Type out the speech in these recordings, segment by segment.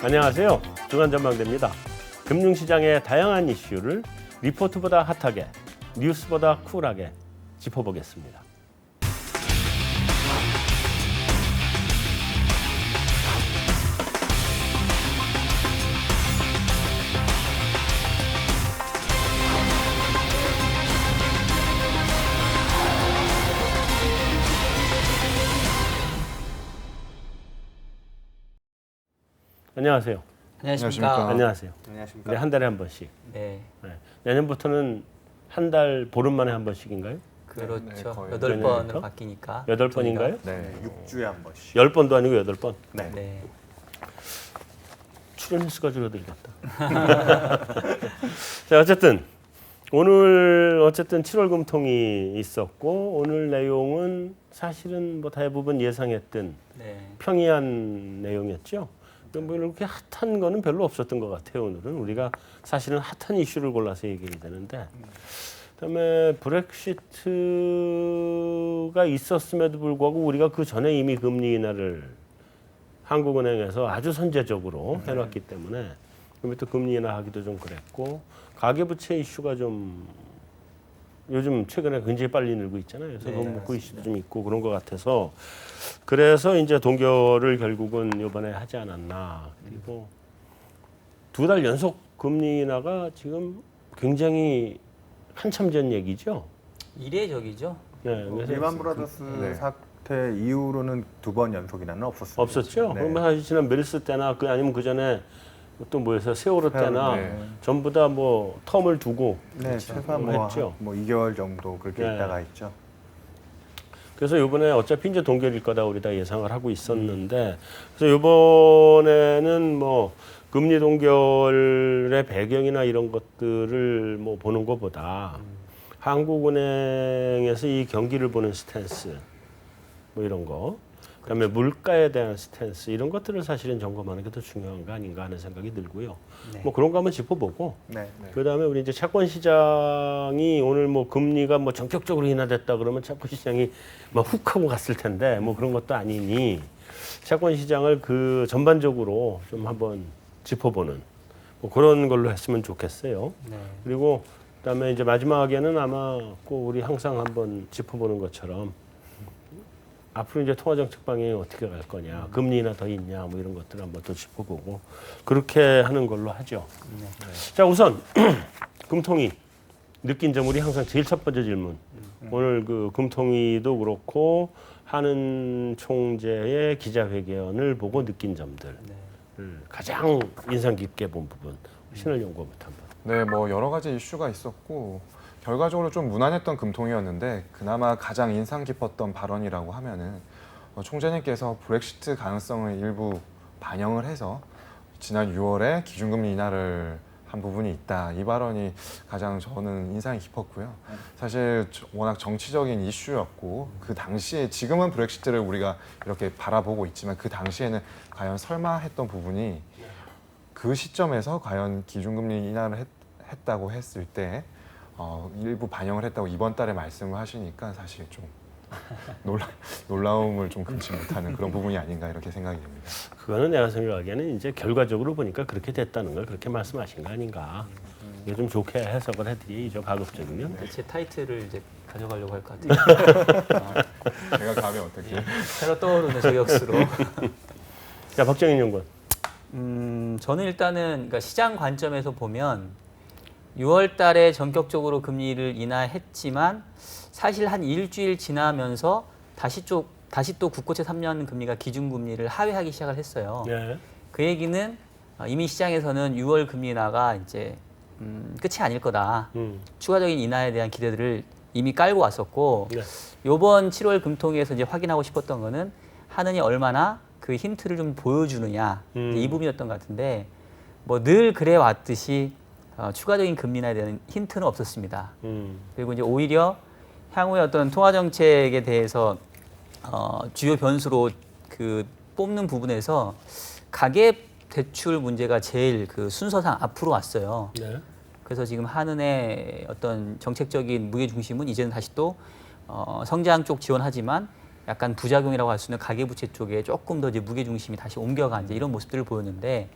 안녕하세요. 주간전망대입니다. 금융시장의 다양한 이슈를 리포트보다 핫하게, 뉴스보다 쿨하게 짚어보겠습니다. 안녕하세요. 안녕하십니까. 안녕하세요. 안녕하십니까. 네, 한 달에 한 번씩. 네, 네. 내년부터는 한 달 보름 만에 한 번씩인가요? 그렇죠. 네, 거의 8번으로 내년부터? 바뀌니까. 8번인가요? 네, 6주에 한 번씩. 10번도 아니고 8번. 네. 네. 출연 횟수가 줄어들겠다. 자, 어쨌든 오늘 7월 금통이 있었고 오늘 내용은 사실은 뭐 대부분 예상했던 네. 평이한 내용이었죠. 뭐 이렇게 핫한 거는 별로 없었던 것 같아요. 오늘은 우리가 사실은 핫한 이슈를 골라서 얘기해야 되는데, 그다음에 브렉시트가 있었음에도 불구하고 우리가 그 전에 이미 금리 인하를 한국은행에서 아주 선제적으로 해놨기 때문에 그다음에 또 금리 인하하기도 좀 그랬고 가계부채 이슈가 좀 요즘 최근에 굉장히 빨리 늘고 있잖아요. 그래서 네, 그 이슈도 좀 있고 그런 것 같아서 그래서 이제 동결을 결국은 이번에 하지 않았나. 그리고 2달 연속 금리 인하가 지금 굉장히 한참 전 얘기죠. 이례적이죠. 네, 그래서 리만 브라더스 네. 사태 이후로는 2번 연속이나는 없었습니다. 없었죠. 네. 그러면 사실 지난 메르스 때나 아니면 그 전에 또 뭐였어요? 세월호 때나 네. 전부 다 뭐 텀을 두고 네, 최소한 했죠. 뭐 2개월 정도 그렇게 네. 있다가 있죠. 그래서 이번에 어차피 이제 동결일 거다 우리 다 예상을 하고 있었는데 그래서 이번에는 뭐 금리 동결의 배경이나 이런 것들을 뭐 보는 것보다 한국은행에서 이 경기를 보는 스탠스 뭐 이런 거 그다음에 물가에 대한 스탠스 이런 것들을 사실은 점검하는 게 더 중요한 거 아닌가 하는 생각이 들고요. 네. 뭐 그런 거 한번 짚어보고 네. 그다음에 우리 이제 채권 시장이 오늘 뭐 금리가 뭐 전격적으로 인하됐다 그러면 채권 시장이 막 훅 하고 갔을 텐데 뭐 그런 것도 아니니 채권 시장을 그 전반적으로 좀 한번 짚어보는 뭐 그런 걸로 했으면 좋겠어요. 네. 그리고 그다음에 이제 마지막에는 아마 꼭 우리 항상 한번 짚어보는 것처럼 앞으로 이제 통화정책 방향이 어떻게 갈 거냐, 금리 인하 더 있냐, 뭐 이런 것들을 한번 또 짚어보고 그렇게 하는 걸로 하죠. 네. 자, 우선 금통위 느낀 점 우리 항상 제일 첫 번째 질문. 오늘 그 금통위도 그렇고 하는 총재의 기자회견을 보고 느낀 점들 네. 가장 인상 깊게 본 부분 신을 연구부터 한번. 네, 뭐 여러 가지 이슈가 있었고 결과적으로 좀 무난했던 금통이었는데 그나마 가장 인상 깊었던 발언이라고 하면은 총재님께서 브렉시트 가능성을 일부 반영을 해서 지난 6월에 기준금리 인하를 한 부분이 있다. 이 발언이 가장 저는 인상이 깊었고요. 사실 워낙 정치적인 이슈였고 그 당시에 지금은 브렉시트를 우리가 이렇게 바라보고 있지만 그 당시에는 과연 설마 했던 부분이 그 시점에서 과연 기준금리 인하를 했다고 했을 때 일부 반영을 했다고 이번 달에 말씀을 하시니까 사실 좀 놀라움을 좀 금치 못하는 그런 부분이 아닌가 이렇게 생각이 됩니다. 그거는 내가 생각하기에는 이제 결과적으로 보니까 그렇게 됐다는 걸 그렇게 말씀하신 거 아닌가. 이게 좀 좋게 해석을 해드리죠. 가급적이면. 네, 제 타이틀을 이제 가져가려고 할 것 같아요. 제가 감히 어떻게 새로 떠오르는 저격수로. 자, 박정인 연구원. 저는 일단은 그러니까 시장 관점에서 보면 6월 달에 전격적으로 금리를 인하했지만 사실 한 일주일 지나면서 다시 또 국고채 3년 금리가 기준금리를 하회하기 시작을 했어요. 네. 그 얘기는 이미 시장에서는 6월 금리 인하가 이제 끝이 아닐 거다. 추가적인 인하에 대한 기대들을 이미 깔고 왔었고 네. 이번 7월 금통위에서 이제 확인하고 싶었던 거는 하느니 얼마나 그 힌트를 좀 보여주느냐 이 부분이었던 것 같은데 뭐 늘 그래 왔듯이 추가적인 금리 인하에 대한 힌트는 없었습니다. 그리고 이제 오히려 향후에 어떤 통화 정책에 대해서 주요 변수로 그 뽑는 부분에서 가계 대출 문제가 제일 그 순서상 앞으로 왔어요. 네. 그래서 지금 한은의 어떤 정책적인 무게 중심은 이제는 다시 또 성장 쪽 지원하지만 약간 부작용이라고 할 수 있는 가계부채 쪽에 조금 더 이제 무게 중심이 다시 옮겨간 이제 이런 모습들을 보였는데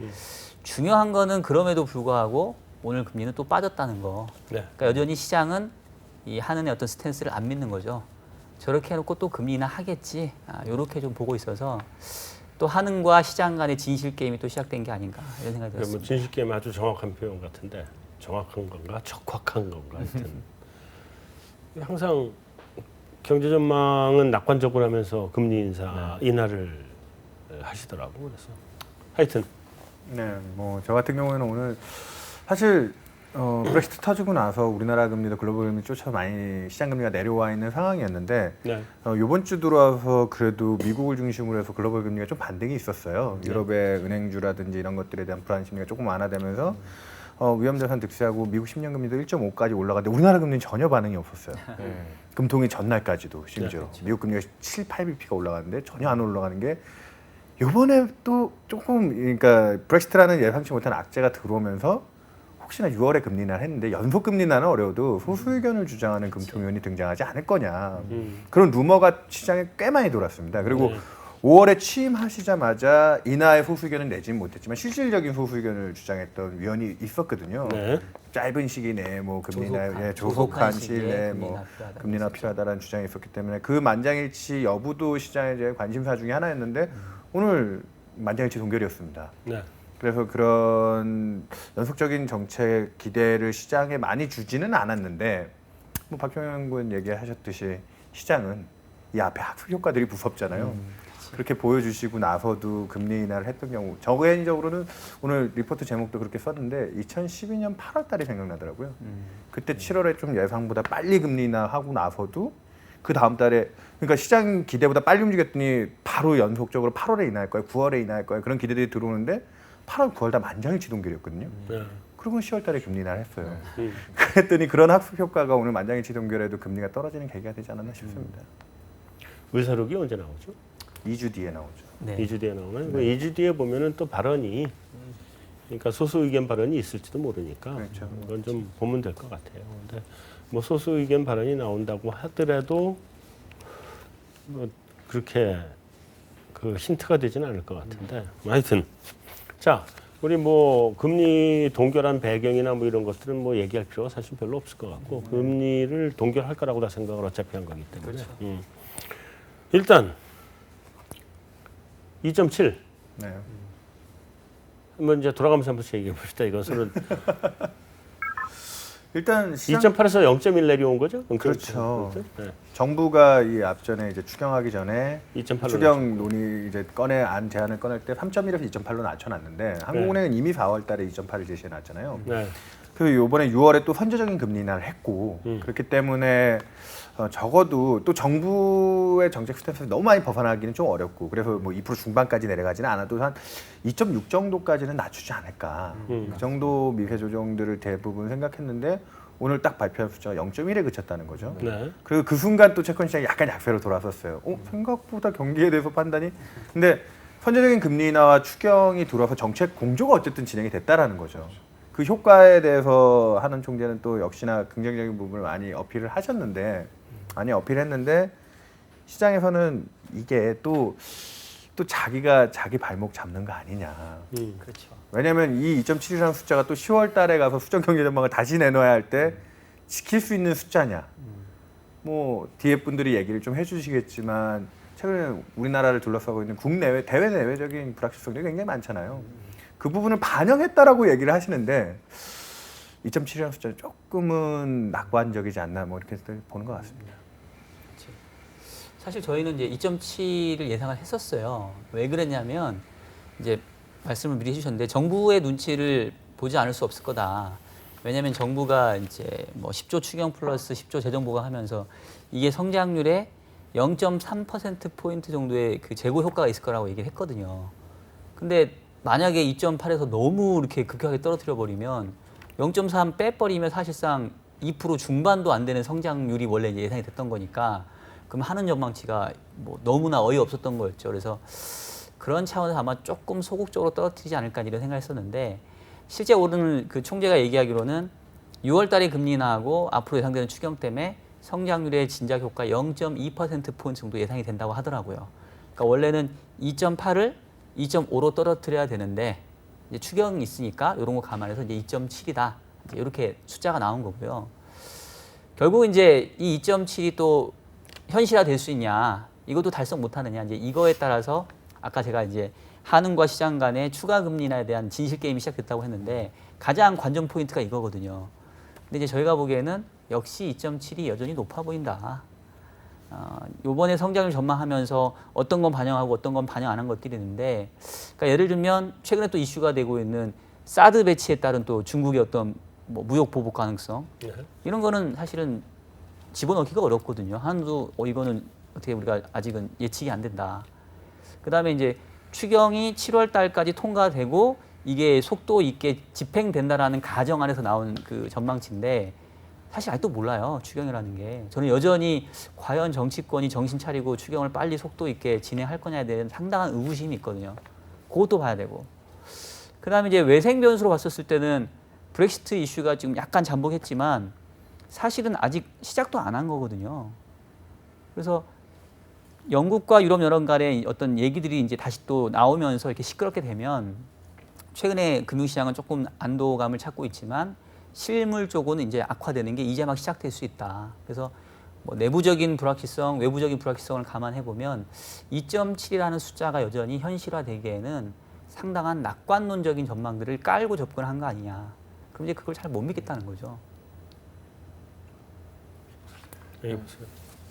중요한 거는 그럼에도 불구하고 오늘 금리는 또 빠졌다는 거. 네. 그러니까 여전히 시장은 이 한은의 어떤 스탠스를 안 믿는 거죠. 저렇게 해놓고 또 금리 인하 하겠지. 이렇게 좀 보고 있어서 또 한은과 시장 간의 진실 게임이 또 시작된 게 아닌가 이런 생각이 뭐 들었습니다. 진실 게임 아주 정확한 표현 같은데 정확한 건가 적확한 건가 하여튼 항상 경제 전망은 낙관적으로 하면서 금리 인하를 하시더라고. 그래서 하여튼 네, 뭐 저 같은 경우에는 오늘 사실 브렉시트 터지고 나서 우리나라 금리도 글로벌 금리 쫓아 많이 시장 금리가 내려와 있는 상황이었는데 네. 이번 주 들어와서 그래도 미국을 중심으로 해서 글로벌 금리가 좀 반등이 있었어요. 유럽의 은행주라든지 이런 것들에 대한 불안 심리가 조금 완화되면서 위험자산 득세하고 미국 10년 금리도 1.5까지 올라갔는데 우리나라 금리는 전혀 반응이 없었어요. 금통위 전날까지도 심지어 네, 그렇죠. 미국 금리가 7, 8bp가 올라갔는데 전혀 안 올라가는 게 이번에 또 조금 그러니까 브렉시트라는 예상치 못한 악재가 들어오면서 혹시나 6월에 금리 인하를 했는데 연속 금리 인하는 어려워도 소수 의견을 주장하는 금통위원이 등장하지 않을 거냐 그런 루머가 시장에 꽤 많이 돌았습니다. 그리고 5월에 취임하시자마자 인하의 소수 의견을 내지는 못했지만 실질적인 소수 의견을 주장했던 위원이 있었거든요. 네. 짧은 시기 내에 뭐 금리 인하 조속한 조속한 시기에 시일 내에 금리 뭐 인하 필요하다는 금리 인하 필요하다라는 주장이 있었기 때문에 그 만장일치 여부도 시장의 이제 관심사 중에 하나였는데 오늘 만장일치 동결이었습니다. 네. 그래서 그런 연속적인 정책 기대를 시장에 많이 주지는 않았는데 뭐 박형영 군 얘기하셨듯이 시장은 이 앞에 학습 효과들이 무섭잖아요. 그렇게 보여주시고 나서도 금리 인하를 했던 경우 저 개인적으로는 오늘 리포트 제목도 그렇게 썼는데 2012년 8월 달이 생각나더라고요. 그때 7월에 좀 예상보다 빨리 금리 인하하고 나서도 그 다음 달에 그러니까 시장 기대보다 빨리 움직였더니 바로 연속적으로 8월에 인하할 거예요. 9월에 인하할 거예요. 그런 기대들이 들어오는데 8월, 9월 다 만장일치 동결이었거든요. 네. 그리고 10월 달에 금리 인하를 했어요. 그랬더니 그런 학습 효과가 오늘 만장일치 동결에도 금리가 떨어지는 계기가 되지 않았나 싶습니다. 의사록이 언제 나오죠? 2주 뒤에 나오죠. 네. 2주 뒤에 나오면 2주 뒤에 보면은 또 발언이 그러니까 소수 의견 발언이 있을지도 모르니까 그렇죠. 이건 좀 보면 될 것 같아요. 근데 뭐 소수 의견 발언이 나온다고 하더라도 뭐 그렇게 그 힌트가 되지는 않을 것 같은데 하여튼 자 우리 뭐 금리 동결한 배경이나 뭐 이런 것들은 뭐 얘기할 필요가 사실 별로 없을 것 같고 금리를 동결할 거라고 다 생각을 어차피 한 거기 때문에 일단 2.7 네. 한번 이제 돌아가면서 한번 얘기해 봅시다. 이것은 일단 시장 2.8에서 0.1 내려온 거죠? 그렇죠. 네. 정부가 이 앞전에 이제 추경하기 전에 2.8로 추경 논의 이제 제안을 꺼낼 때 3.1에서 2.8로 낮춰놨는데 한국은행은 이미 4월달에 2.8을 제시해놨잖아요. 네. 그리고 이번에 6월에 또 선제적인 금리 인하를 했고 그렇기 때문에 적어도 또 정부의 정책 스탠스에서 너무 많이 벗어나기는 좀 어렵고 그래서 뭐 2% 중반까지 내려가지는 않아도 한 2.6 정도까지는 낮추지 않을까 그 정도 미세 조정들을 대부분 생각했는데 오늘 딱 발표한 숫자가 0.1에 그쳤다는 거죠. 네. 그리고 그 순간 또 채권 시장이 약간 약세로 돌아섰어요. 생각보다 경기에 대해서 판단이 근데 선제적인 금리 인하와 추경이 들어와서 정책 공조가 어쨌든 진행이 됐다라는 거죠. 그 효과에 대해서 하는 총재는 또 역시나 긍정적인 부분을 많이 어필을 하셨는데 많이 어필했는데 시장에서는 이게 또 자기가 자기 발목 잡는 거 아니냐. 그렇죠. 왜냐하면 이 2.7이라는 숫자가 또 10월 달에 가서 수정 경제 전망을 다시 내놔야 할 때 지킬 수 있는 숫자냐. 뭐 뒤에 분들이 얘기를 좀 해주시겠지만 최근에 우리나라를 둘러싸고 있는 국내외 대외 내외적인 불확실성들이 굉장히 많잖아요. 그 부분을 반영했다라고 얘기를 하시는데 2.7이라는 숫자는 조금은 낙관적이지 않나 뭐 이렇게 보는 것 같습니다. 사실 저희는 이제 2.7을 예상을 했었어요. 왜 그랬냐면 이제 말씀을 미리 해주셨는데 정부의 눈치를 보지 않을 수 없을 거다. 왜냐하면 정부가 이제 뭐 10조 추경 플러스 10조 재정 보강하면서 이게 성장률에 0.3% 포인트 정도의 그 재고 효과가 있을 거라고 얘기를 했거든요. 근데 만약에 2.8에서 너무 이렇게 급격하게 떨어뜨려 버리면 0.3 빼버리면 사실상 2% 중반도 안 되는 성장률이 원래 예상이 됐던 거니까 그럼 하는 전망치가 뭐 너무나 어이없었던 거였죠. 그래서 그런 차원에서 아마 조금 소극적으로 떨어뜨리지 않을까 이런 생각했었는데 실제 오늘 그 총재가 얘기하기로는 6월 달에 금리 인하하고 앞으로 예상되는 추경 때문에 성장률의 진작 효과 0.2%포인트 정도 예상이 된다고 하더라고요. 그러니까 원래는 2.8을 2.5로 떨어뜨려야 되는데 이제 추경이 있으니까 이런 거 감안해서 이제 2.7이다. 이제 이렇게 숫자가 나온 거고요. 결국 이제 이 2.7이 또 현실화 될 수 있냐, 이것도 달성 못 하느냐, 이제 이거에 따라서 아까 제가 이제 한은과 시장 간의 추가 금리 인하에 대한 진실 게임이 시작됐다고 했는데 가장 관전 포인트가 이거거든요. 근데 이제 저희가 보기에는 역시 2.7이 여전히 높아 보인다. 요번에 성장률 전망하면서 어떤 건 반영하고 어떤 건 반영 안 한 것들이 있는데, 그러니까 예를 들면 최근에 또 이슈가 되고 있는 사드 배치에 따른 또 중국의 어떤 뭐 무역 보복 가능성, 이런 거는 사실은 집어넣기가 어렵거든요. 한도 이거는 어떻게 우리가 아직은 예측이 안 된다. 그다음에 이제 추경이 7월 달까지 통과되고 이게 속도 있게 집행된다라는 가정 안에서 나온 그 전망치인데 사실 아직도 몰라요. 추경이라는 게. 저는 여전히 과연 정치권이 정신 차리고 추경을 빨리 속도 있게 진행할 거냐에 대한 상당한 의구심이 있거든요. 그것도 봐야 되고. 그다음에 이제 외생 변수로 봤었을 때는 브렉시트 이슈가 지금 약간 잠복했지만 사실은 아직 시작도 안 한 거거든요. 그래서 영국과 유럽 연합 간의 어떤 얘기들이 이제 다시 또 나오면서 이렇게 시끄럽게 되면 최근에 금융시장은 조금 안도감을 찾고 있지만 실물 쪽은 이제 악화되는 게 이제 막 시작될 수 있다. 그래서 뭐 내부적인 불확실성, 외부적인 불확실성을 감안해 보면 2.7이라는 숫자가 여전히 현실화되기에는 상당한 낙관론적인 전망들을 깔고 접근한 거 아니냐. 그럼 이제 그걸 잘 못 믿겠다는 거죠.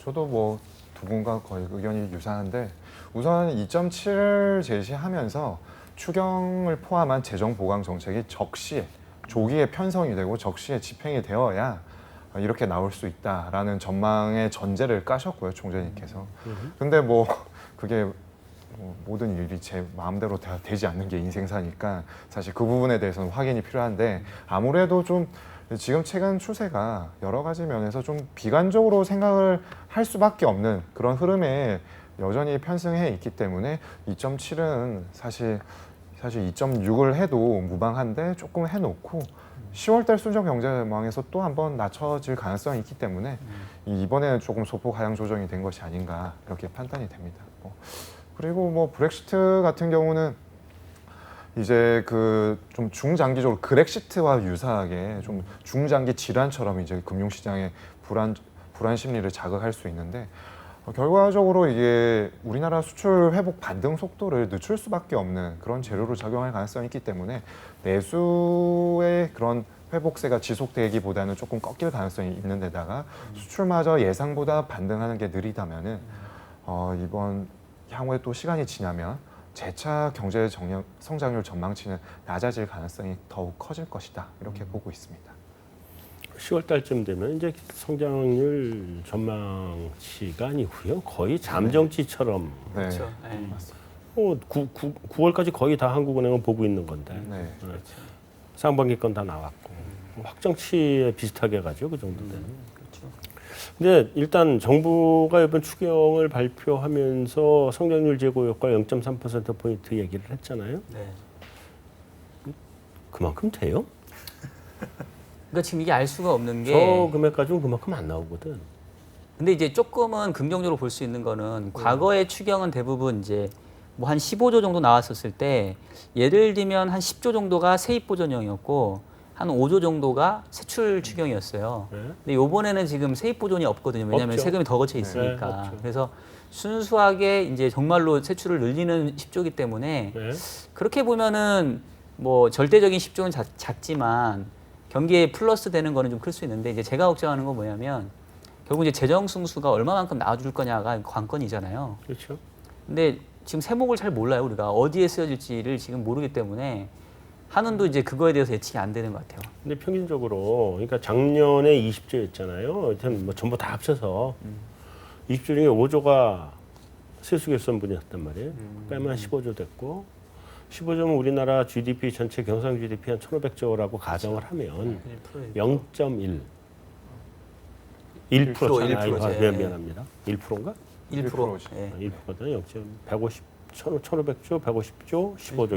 저도 뭐 두 분과 거의 의견이 유사한데 우선 2.7을 제시하면서 추경을 포함한 재정 보강 정책이 적시에 조기에 편성이 되고 적시에 집행이 되어야 이렇게 나올 수 있다라는 전망의 전제를 까셨고요, 총재님께서. 근데 뭐 그게 모든 일이 제 마음대로 되지 않는 게 인생사니까 사실 그 부분에 대해서는 확인이 필요한데 아무래도 좀 지금 최근 추세가 여러 가지 면에서 좀 비관적으로 생각을 할 수밖에 없는 그런 흐름에 여전히 편승해 있기 때문에 2.7은 사실 2.6을 해도 무방한데 조금 해놓고 10월달 순정 경제 전망에서 또 한번 낮춰질 가능성이 있기 때문에 이번에는 조금 소폭 하향 조정이 된 것이 아닌가 이렇게 판단이 됩니다. 그리고 뭐 브렉시트 같은 경우는 이제 그 좀 중장기적으로 그렉시트와 유사하게 좀 중장기 질환처럼 이제 금융시장의 불안 심리를 자극할 수 있는데 결과적으로 이게 우리나라 수출 회복 반등 속도를 늦출 수밖에 없는 그런 재료로 작용할 가능성이 있기 때문에 내수의 그런 회복세가 지속되기보다는 조금 꺾일 가능성이 있는 데다가 수출마저 예상보다 반등하는 게 느리다면은 이번 향후에 또 시간이 지나면 재차 경제 성장률 전망치는 낮아질 가능성이 더욱 커질 것이다. 이렇게 보고 있습니다. 10월 달쯤 되면 이제 성장률 전망치가 아니고요. 거의 잠정치처럼 네. 그렇죠. 네. 9월까지 거의 다 한국은행은 보고 있는 건데 네. 상반기 건 다 나왔고 확정치에 비슷하게 가죠. 그 정도 되면. 그렇죠. 근데 일단 정부가 이번 추경을 발표하면서 성장률 제고 효과 0.3%포인트 얘기를 했잖아요. 네. 그만큼 돼요? 그러니까 지금 이게 알 수가 없는 게 저 금액 가지고 그만큼 안 나오거든. 근데 이제 조금은 긍정적으로 볼 수 있는 거는 과거의 추경은 대부분 이제 뭐 한 15조 정도 나왔었을 때 예를 들면 한 10조 정도가 세입 보전형이었고 한 5조 정도가 세출 추경이었어요. 네. 근데 이번에는 지금 세입 보전이 없거든요. 왜냐하면 없죠. 세금이 더 거쳐 네, 있으니까. 없죠. 그래서 순수하게 이제 정말로 세출을 늘리는 10조이기 때문에 네. 그렇게 보면은 뭐 절대적인 10조는 작지만 경기에 플러스 되는 거는 좀 클 수 있는데 이제 제가 걱정하는 건 뭐냐면 결국 이제 재정 승수가 얼마만큼 나와줄 거냐가 관건이잖아요. 그렇죠. 근데 지금 세목을 잘 몰라요. 우리가 어디에 쓰여질지를 지금 모르기 때문에 한은도 이제 그거에 대해서 예측이 안 되는 것 같아요. 근데 평균적으로 그러니까 작년에 20조였잖아요. 하여튼 뭐 전부 다 합쳐서 20조 중에 5조가 세수결손분이었단 말이에요. 빼면 한 15조 됐고 15조면 우리나라 GDP 전체 경상 GDP 한 1,500조라고 가정을 하면 0.1 1%잖아요. 미안합니다. 1%인가? 1%. 예. 1%는 1,500조, 150조, 15조,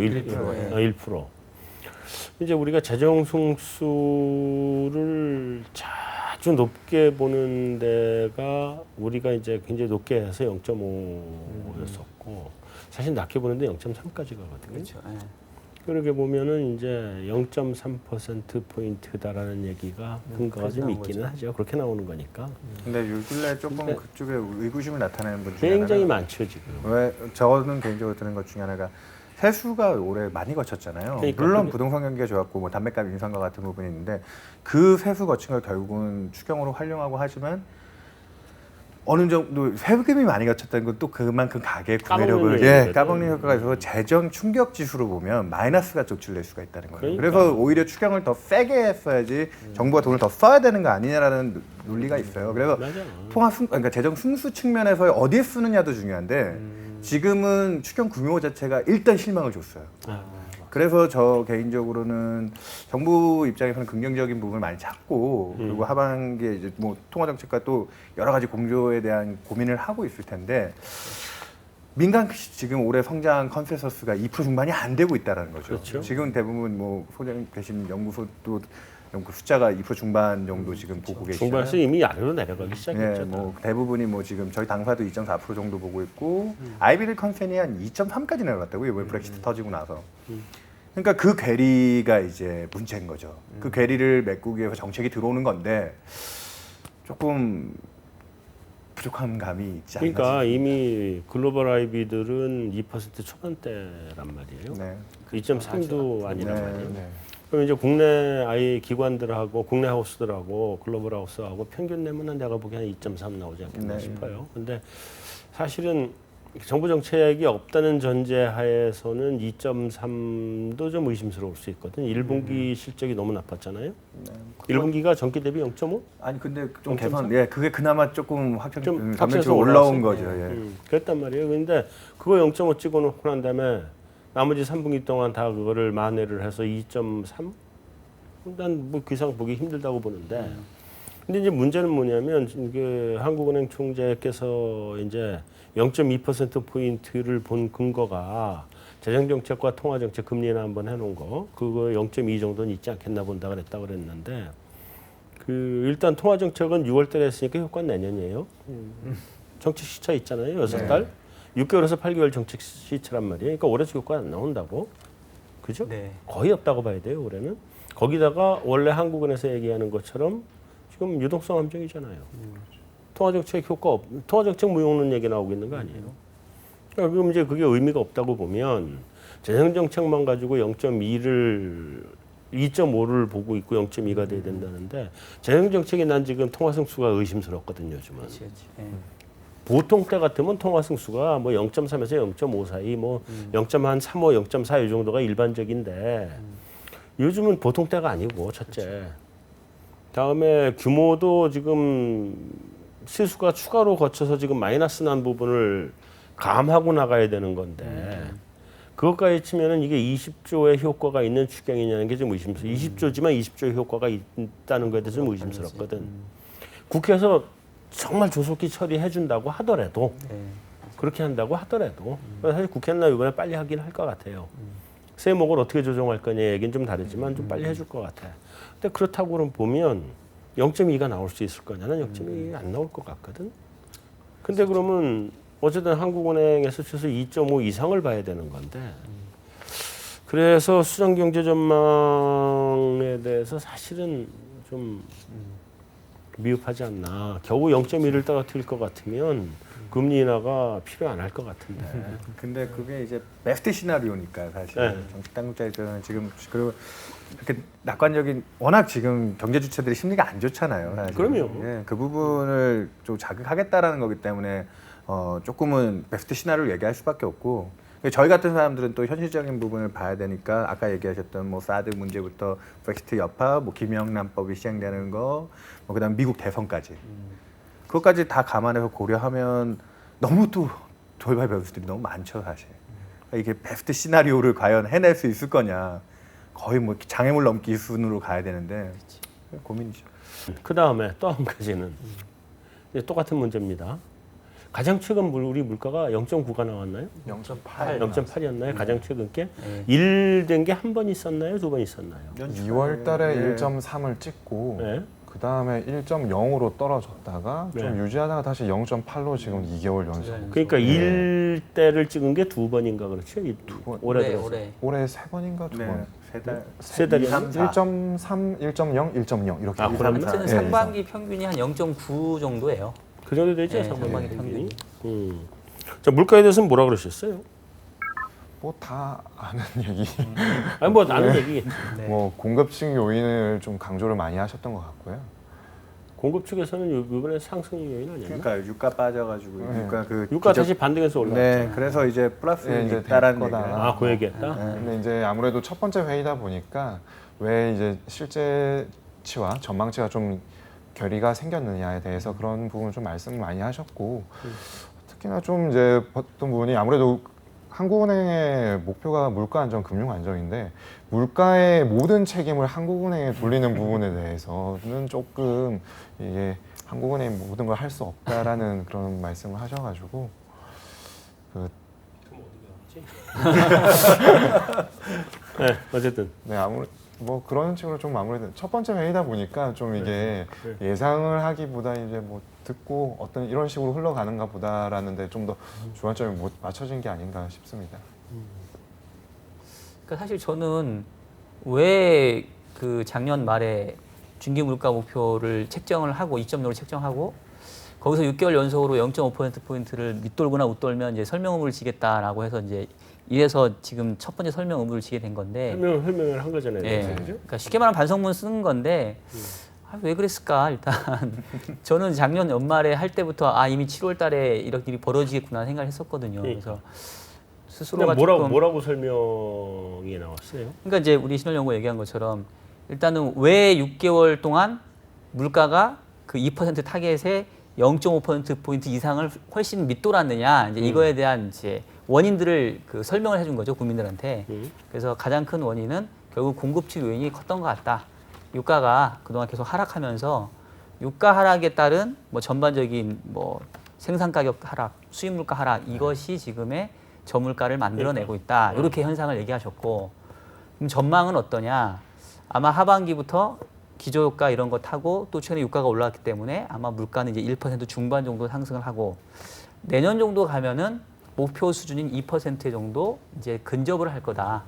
1%. 이제 우리가 재정 승수를 아주 높게 보는 데가 우리가 이제 굉장히 높게 해서 0.5였었고 사실 낮게 보는데 0.3까지 가거든요. 그렇죠. 예. 그렇게 보면은 이제 0.3% 포인트다라는 얘기가 근거가 좀 나온 있기는 거죠. 하죠. 그렇게 나오는 거니까. 근데 요즘에 조금 근데 그쪽에 의구심을 나타내는 분 중에 굉장히 하나가 많죠 지금. 왜 저는 개인적으로 드는 것 중에 하나가 세수가 올해 많이 거쳤잖아요. 그러니까 물론 그게- 부동산 경기가 좋았고 뭐 담배값 인상과 같은 부분이 있는데 그 세수 거친 걸 결국은 추경으로 활용하고 하지만 어느 정도 세금이 많이 거쳤다는 건 또 그만큼 가계 구매력을 까먹는 예 얘기거든. 까먹는 효과가 있어서 재정 충격 지수로 보면 마이너스가 쪽출될 수가 있다는 거예요. 그러니까. 그래서 오히려 추경을 더 세게 했어야지 정부가 돈을 더 써야 되는 거 아니냐라는 논리가 있어요. 그래서 맞아. 그러니까 재정 승수 측면에서 어디에 쓰느냐도 중요한데 지금은 추경 규모 자체가 일단 실망을 줬어요. 그래서 저 개인적으로는 정부 입장에서는 긍정적인 부분을 많이 찾고 그리고 하반기에 이제 뭐 통화 정책과 또 여러 가지 공조에 대한 고민을 하고 있을 텐데 민간 지금 올해 성장 컨센서스가 2% 중반이 안 되고 있다라는 거죠. 그렇죠. 지금 대부분 뭐 소장 계신 연구소도 연구 숫자가 2% 중반 정도 지금 보고 계시잖아요. 중반에서 이미 아래로 내려가기 시작했죠. 예, 뭐 대부분이 뭐 지금 저희 당사도 2.4% 정도 보고 있고 아이비리 컨센이 한 2.3까지 내려갔다고요. 이번에 브렉시트 터지고 나서. 그러니까 그 괴리가 이제 문제인 거죠. 그 괴리를 메꾸기 위해서 정책이 들어오는 건데 조금 부족한 감이 있지 않나 그러니까 싶습니다. 이미 글로벌 아이비들은 2% 초반대란 말이에요. 네. 2.3도 아니란 네. 말이에요. 네. 그럼 이제 국내 아이 기관들하고 국내 하우스들하고 글로벌 하우스하고 평균 내면은 내가 보기엔 한 2.3 나오지 않겠나 네. 싶어요. 근데 사실은 정부 정책이 없다는 전제 하에서는 2.3도 좀 의심스러울 수 있거든. 1분기 실적이 너무 나빴잖아요. 네. 1분기가 전기 대비 0.5? 아니 근데 좀 0.3? 개선 예 그게 그나마 조금 확정 좀 감면적으로 탑재해서 올라온 올라왔어요. 거죠. 예. 그랬단 말이에요. 근데 그거 0.5 찍어놓고 난 다음에 나머지 3분기 동안 다 그거를 만회를 해서 2.3? 난 뭐 그 이상 보기 힘들다고 보는데. 근데 이제 문제는 뭐냐면 이게 한국은행 총재께서 이제 0.2% 포인트를 본 근거가 재정정책과 통화정책 금리 인하 한번 해놓은 거 그거 0.2 정도는 있지 않겠나 본다 그랬다 그랬는데 그 일단 통화정책은 6월달에 했으니까 효과는 내년이에요. 정책 시차 있잖아요. 6달. 6개월에서 8개월 정책 시차란 말이에요. 그러니까 올해도 효과 안 나온다고. 그죠? 네. 거의 없다고 봐야 돼요. 올해는. 거기다가 원래 한국은행에서 얘기하는 것처럼 지금 유동성 함정이잖아요. 통화정책 효과 없, 통화정책 무용론 얘기 나오고 있는 거 아니에요. 그러니까 그럼 이제 그게 의미가 없다고 보면 재정정책만 가지고 0.2를 2.5를 보고 있고 0.2가 돼야 된다는데 재정정책이 난 지금 통화승수가 의심스럽거든요. 요즘은. 그렇지, 그렇지. 예. 보통 때 같으면 통화승수가 뭐 0.3에서 0.5 사이, 뭐 0.35, 0.4 이 정도가 일반적인데 요즘은 보통 때가 아니고 첫째. 다음에 규모도 지금 시수가 추가로 거쳐서 지금 마이너스 난 부분을 감하고 나가야 되는 건데 그것까지 치면은 이게 20조의 효과가 있는 추경이냐는 게 좀 의심스러워. 20조지만 20조의 효과가 있다는 거에 대해서 좀 의심스럽거든. 국회에서 정말 조속히 처리해 준다고 하더라도 네. 그렇게 한다고 하더라도 사실 국회는 이번에 빨리 하긴 할 것 같아요. 세목을 어떻게 조정할 거냐 얘기는 좀 다르지만 좀 빨리 해줄 것 같아. 근데 그렇다고 보면 0.2가 나올 수 있을 거냐는 0.2 안 나올 것 같거든. 근데 그러면 어쨌든 한국은행에서 최소 2.5 이상을 봐야 되는 건데 그래서 수정경제 전망에 대해서 사실은 좀 미흡하지 않나. 겨우 0.1을 떨어뜨릴 것 같으면 금리 인하가 필요 안 할 것 같은데. 근데 그게 이제 베스트 시나리오니까 사실 네. 정책 당국자 입장에서는 지금 그리고 이렇게 낙관적인 워낙 지금 경제 주체들이 심리가 안 좋잖아요. 사실. 그럼요. 예, 그 부분을 좀 자극하겠다라는 거기 때문에 조금은 베스트 시나리오를 얘기할 수밖에 없고 저희 같은 사람들은 또 현실적인 부분을 봐야 되니까 아까 얘기하셨던 뭐 사드 문제부터 브렉시트 여파, 뭐 김영란법이 시행되는 거, 뭐 그다음 미국 대선까지 그것까지 다 감안해서 고려하면 너무 또 돌발 변수들이 너무 많죠 사실. 이게 베스트 시나리오를 과연 해낼 수 있을 거냐 거의 뭐 장애물 넘기 수준으로 가야 되는데 고민이죠. 그 다음에 또 한 가지는 이제 똑같은 문제입니다. 가장 최근 우리 물가가 0.9가 나왔나요? 0.8. 0.8이었나요? 가장 최근 게? 네. 1 된 게 한 번 있었나요? 두 번 있었나요? 2월 달에 예. 1.3을 찍고 네. 그 다음에 1.0으로 떨어졌다가 네. 좀 유지하다가 다시 0.8로 지금 2개월 연속. 그러니까 일대를 찍은 게 2번인가 그렇죠? 번. 올해 네, 들어서. 올해. 올해 3번인가 2번. 네, 세 달. 세 달이나? 1.3, 1.0, 1.0 이렇게. 아, 그랬나? 아무튼 네. 상반기 평균이 한 0.9 정도예요. 그 정도 되죠? 네, 상반기 상반기 평균이. 평균이. 자, 물가에 대해서는 뭐라 그러셨어요? 뭐 다 아는 얘기. 아니 뭐 나는 얘기. 네. 뭐 공급층 요인을 좀 강조를 많이 하셨던 것 같고요. 공급 측에서는 이번에 상승 요인 아니었나? 그러니까 유가 빠져가지고 네. 유가 그 유가 기적- 다시 반등해서 올라왔죠. 네, 그래서 이제 플러스 네, 이제 있다라는 될 거다. 얘기예요. 아, 그 얘기했다. 근데 이제 아무래도 첫 번째 회의다 보니까 왜 이제 실제치와 전망치가 좀 결의가 생겼느냐에 대해서 그런 부분 좀 말씀을 많이 하셨고 특히나 좀 이제 어떤 부분이 아무래도 한국은행의 목표가 물가 안정, 금융 안정인데 물가의 모든 책임을 한국은행에 돌리는 부분에 대해서는 조금 이게 한국은행이 모든 걸 할 수 없다라는 그런 말씀을 하셔가지고 그 네, 어쨌든 네, 뭐 그런 식으로 좀 마무리된 첫 번째 회의다 보니까 좀 이게 예상을 하기보다 이제 뭐 듣고 어떤 이런 식으로 흘러가는가 보다라는데 좀 더 주안점이 못 맞춰진 게 아닌가 싶습니다. 그러니까 사실 저는 왜 그 작년 말에 중기 물가 목표를 책정을 하고 2.0로 책정하고 거기서 6개월 연속으로 0.5%포인트를 밑돌거나 웃돌면 이제 설명 의무를 지겠다라고 해서 이제 이래서 지금 첫 번째 설명 의무를 지게 된 건데 설명을 한 거잖아요. 예. 그죠? 그러니까 쉽게 말하면 반성문 쓰는 건데 왜 그랬을까 일단 저는 작년 연말에 할 때부터 이미 7월 달에 이렇게 일이 벌어지겠구나 생각을 했었거든요. 그래서 스스로가 그냥 조금 뭐라고 설명이 나왔어요? 그러니까 이제 우리 신원연구가 얘기한 것처럼 일단은 왜 6개월 동안 물가가 그 2% 타겟에 0.5%포인트 이상을 훨씬 밑돌았느냐 이제 이거에 대한 이제 원인들을 그 설명을 해준 거죠 국민들한테. 그래서 가장 큰 원인은 결국 공급치 요인이 컸던 것 같다. 유가가 그동안 계속 하락하면서 유가 하락에 따른 뭐 전반적인 뭐 생산 가격 하락, 수입 물가 하락 이것이 지금의 저물가를 만들어내고 있다. 이렇게 현상을 얘기하셨고 그럼 전망은 어떠냐? 아마 하반기부터 기저효과 이런 거 타고 또 최근에 유가가 올라왔기 때문에 아마 물가는 이제 1% 중반 정도 상승을 하고 내년 정도 가면은 목표 수준인 2% 정도 이제 근접을 할 거다.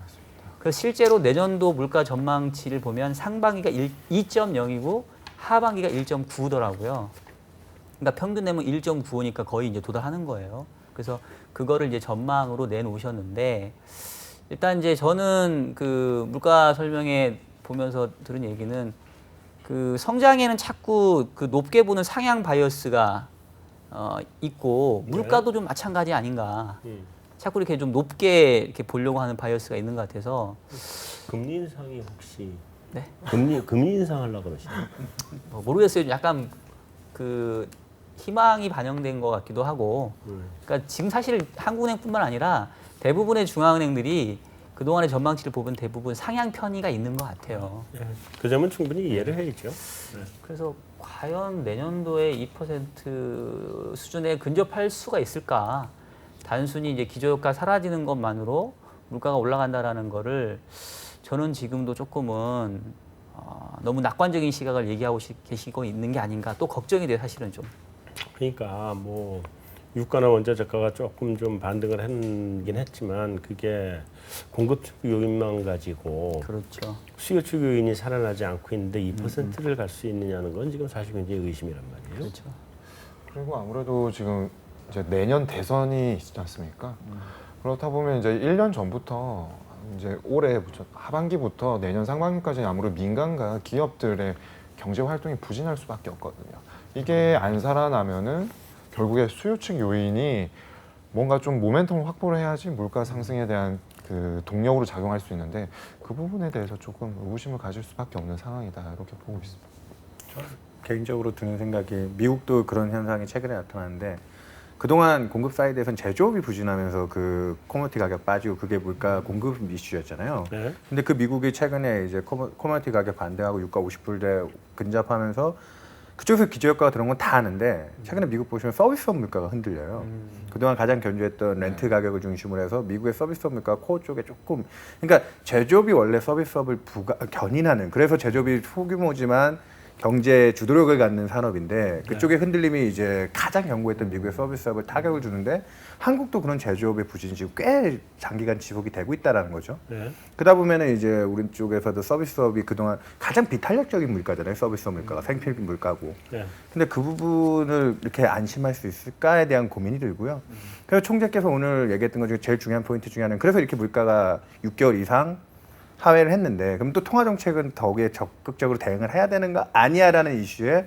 그래서 실제로 내년도 물가 전망치를 보면 상반기가 2.0이고 하반기가 1.9더라고요. 그러니까 평균 내면 1.95니까 거의 이제 도달하는 거예요. 그래서 그거를 이제 전망으로 내놓으셨는데 일단 이제 저는 그 물가 설명에 보면서 들은 얘기는 그 성장에는 자꾸 그 높게 보는 상향 바이어스가 있고 물가도 좀 마찬가지 아닌가. 자꾸 이렇게 좀 높게 이렇게 보려고 하는 바이어스가 있는 것 같아서 금리 인상이 혹시 네? 금리 인상하려고 그러시나요? 모르겠어요. 약간 그 희망이 반영된 것 같기도 하고. 그러니까 지금 사실 한국은행뿐만 아니라 대부분의 중앙은행들이 그동안의 전망치를 보면 대부분 상향 편의가 있는 것 같아요. 그 점은 충분히 이해를 해야죠. 그래서 과연 내년도에 2% 수준에 근접할 수가 있을까? 단순히 이제 기저효과 사라지는 것만으로 물가가 올라간다라는 거를 저는 지금도 조금은 너무 낙관적인 시각을 얘기하고 계시고 있는 게 아닌가 또 걱정이 돼요, 사실은 좀. 그러니까 뭐 유가나 원자 재가가 조금 좀 반등을 하긴 했지만 그게 공급 측 요인만 가지고 그렇죠. 수요 측 요인이 살아나지 않고 있는데 2%를 갈 수 있느냐는 건 지금 사실 굉장히 의심이란 말이에요. 그렇죠. 그리고 아무래도 지금 이제 내년 대선이 있지 않습니까? 그렇다 보면 이제 1년 전부터 이제 올해부터 하반기부터 내년 상반기까지 아무래도 민간과 기업들의 경제 활동이 부진할 수밖에 없거든요. 이게 안 살아나면은 결국에 수요 측 요인이 뭔가 좀 모멘텀을 확보를 해야지 물가 상승에 대한 그 동력으로 작용할 수 있는데 그 부분에 대해서 조금 의구심을 가질 수밖에 없는 상황이다 이렇게 보고 있습니다. 개인적으로 드는 생각이 미국도 그런 현상이 최근에 나타났는데 그동안 공급 사이드에선 제조업이 부진하면서 그 코모디티 가격 빠지고 그게 물가 공급 이슈였잖아요. 네. 근데 그 미국이 최근에 이제 코모디티 가격 반등하고 유가 50불대 근접하면서 그쪽에서 기저효과가 들어온 건 다 아는데 최근에 미국 보시면 서비스업 물가가 흔들려요. 그동안 가장 견조했던 렌트 가격을 중심으로 해서 미국의 서비스업 물가가 코어 쪽에 조금 그러니까 제조업이 원래 서비스업을 견인하는 그래서 제조업이 소규모지만 경제 주도력을 갖는 산업인데 그쪽의 흔들림이 이제 가장 견고했던 미국의 서비스업을 타격을 주는데 한국도 그런 제조업의 부진이 지금 꽤 장기간 지속이 되고 있다라는 거죠. 네. 그러다 보면은 이제 우리 쪽에서도 서비스업이 그동안 가장 비탄력적인 물가잖아요. 서비스업 물가가 생필 물가고. 네. 근데 그 부분을 이렇게 안심할 수 있을까에 대한 고민이 들고요. 그래서 총재께서 오늘 얘기했던 것 중에 제일 중요한 포인트 중에 하나는 그래서 이렇게 물가가 6개월 이상 하회를 했는데 그럼 또 통화 정책은 더욱에 적극적으로 대응을 해야 되는 거 아니야라는 이슈에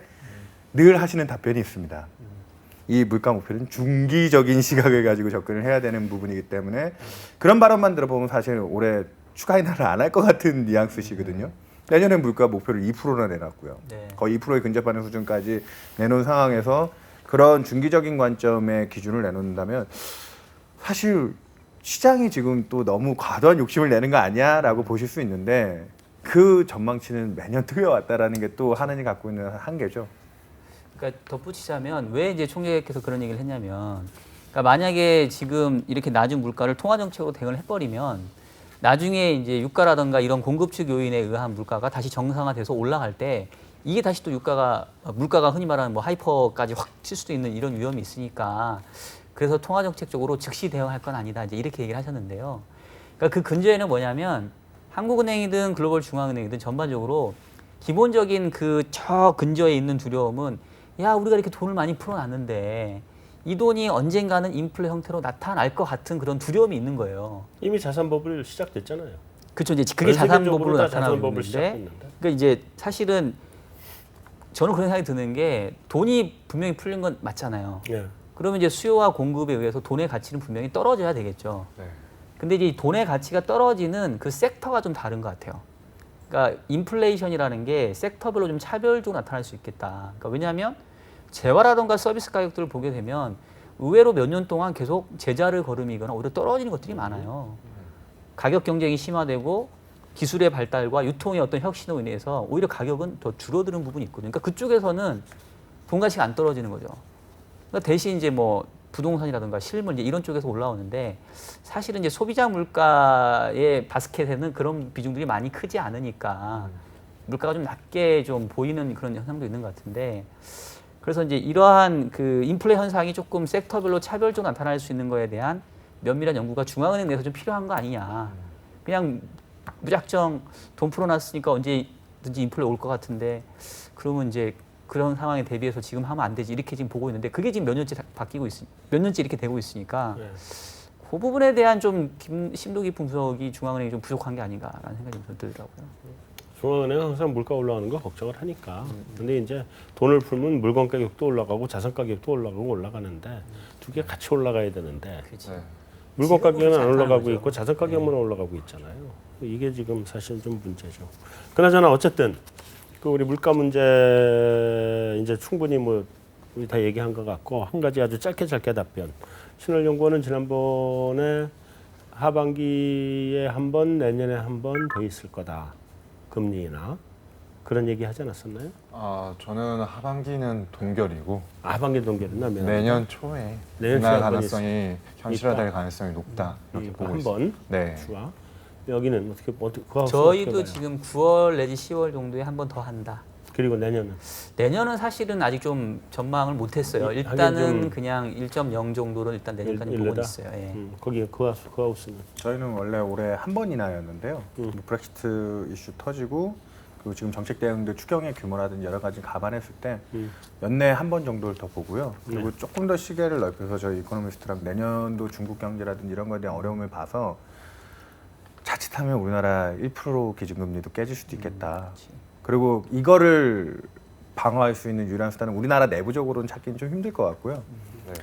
늘 하시는 답변이 있습니다. 이 물가 목표는 중기적인 시각을 가지고 접근을 해야 되는 부분이기 때문에 그런 발언만 들어보면 사실 올해 추가 인하를 안 할 것 같은 뉘앙스시거든요. 내년에 물가 목표를 2%나 내놨고요. 네. 거의 2%에 근접하는 수준까지 내놓은 상황에서 그런 중기적인 관점의 기준을 내놓는다면 사실 시장이 지금 또 너무 과도한 욕심을 내는 거 아니야라고 보실 수 있는데 그 전망치는 매년 틀려왔다라는 게 또 하느니 갖고 있는 한계죠. 그러니까 덧붙이자면 왜 이제 총재께서 그런 얘기를 했냐면, 그러니까 만약에 지금 이렇게 낮은 물가를 통화 정책으로 대응을 해버리면 나중에 이제 유가라든가 이런 공급 측 요인에 의한 물가가 다시 정상화돼서 올라갈 때 이게 다시 또 물가가 흔히 말하는 뭐 하이퍼까지 확 칠 수도 있는 이런 위험이 있으니까 그래서 통화 정책적으로 즉시 대응할 건 아니다 이제 이렇게 얘기를 하셨는데요. 그러니까 그 근저에는 뭐냐면 한국은행이든 글로벌 중앙은행이든 전반적으로 기본적인 그 저 근저에 있는 두려움은 야 우리가 이렇게 돈을 많이 풀어놨는데 이 돈이 언젠가는 인플레 형태로 나타날 것 같은 그런 두려움이 있는 거예요. 이미 자산버블 시작됐잖아요. 그렇죠. 이제 그게 자산버블로 다 나타나고 자산버블 있는데, 시작됐는데. 그러니까 이제 사실은 저는 그런 생각이 드는 게 돈이 분명히 풀린 건 맞잖아요. 예. 그러면 이제 수요와 공급에 의해서 돈의 가치는 분명히 떨어져야 되겠죠. 네. 근데 이제 이 돈의 가치가 떨어지는 그 섹터가 좀 다른 것 같아요. 그러니까 인플레이션이라는 게 섹터별로 좀 차별적으로 나타날 수 있겠다. 그러니까 왜냐하면 재화라든가 서비스 가격들을 보게 되면 의외로 몇 년 동안 계속 제자를 걸음이거나 오히려 떨어지는 것들이 많아요. 가격 경쟁이 심화되고 기술의 발달과 유통의 어떤 혁신으로 인해서 오히려 가격은 더 줄어드는 부분이 있거든요. 그러니까 그쪽에서는 돈 가치가 안 떨어지는 거죠. 그러니까 대신 이제 뭐 부동산이라든가 실물 이제 이런 쪽에서 올라오는데 사실은 이제 소비자 물가의 바스켓에는 그런 비중들이 많이 크지 않으니까 물가가 좀 낮게 좀 보이는 그런 현상도 있는 것 같은데, 그래서 이제 이러한 그 인플레 현상이 조금 섹터별로 차별적으로 나타날 수 있는 거에 대한 면밀한 연구가 중앙은행 내에서 좀 필요한 거 아니냐. 그냥 무작정 돈 풀어놨으니까 언제든지 인플레 올 것 같은데 그러면 이제 그런 상황에 대비해서 지금 하면 안 되지 이렇게 지금 보고 있는데 그게 지금 몇 년째 몇 년째 이렇게 되고 있으니까 네. 그 부분에 대한 좀 심도 깊은 분석이 중앙은행이 좀 부족한 게 아닌가라는 생각이 좀 들더라고요. 중앙은행은 항상 물가 올라가는 거 걱정을 하니까. 근데 이제 돈을 풀면 물건 가격도 올라가고 자산 가격도 올라가는데 두 개 같이 올라가야 되는데 그렇지. 네. 물건 가격은 안 않다는 올라가고 거죠. 있고 자산 가격만 올라가고 있잖아요. 이게 지금 사실 좀 문제죠. 그나저나 어쨌든 그 우리 물가 문제 이제 충분히 뭐 우리 다 얘기한 것 같고 한 가지 아주 짧게 답변. 신월연구원은 지난번에 하반기에 한 번, 내년에 한 번 더 있을 거다. 금리 인하. 그런 얘기 하지 않았었나요? 아, 저는 하반기는 동결이고 하반기 동결이나 내년 초에 내년 초에 인하 한번 가능성이 현실화될 가능성이 높다 이렇게 보고 한 있습니다. 번 네. 추가. 여기는 어떻게 그거 저희도 어떻게 봐요? 지금 9월 내지 10월 정도에 한 번 더 한다. 그리고 내년은 내년은 사실은 아직 좀 전망을 못했어요. 하긴 일단은 좀 그냥 1.0 정도로 일단 내년까지 보고 일르다? 있어요. 예. 거기 그 하우스는 저희는 원래 올해 한 번이나였는데요. 뭐 브렉시트 이슈 터지고 그리고 지금 정책 대응들 추경의 규모라든지 여러 가지 감안했을 때 연내 한 번 정도를 더 보고요. 그리고 조금 더 시계를 넓혀서 저희 이코노미스트랑 내년도 중국 경제라든지 이런 거에 대한 어려움을 봐서 자칫하면 우리나라 1% 기준금리도 깨질 수도 있겠다. 그리고 이거를 방어할 수 있는 유일한 수단은 우리나라 내부적으로는 찾기는 좀 힘들 것 같고요. 네.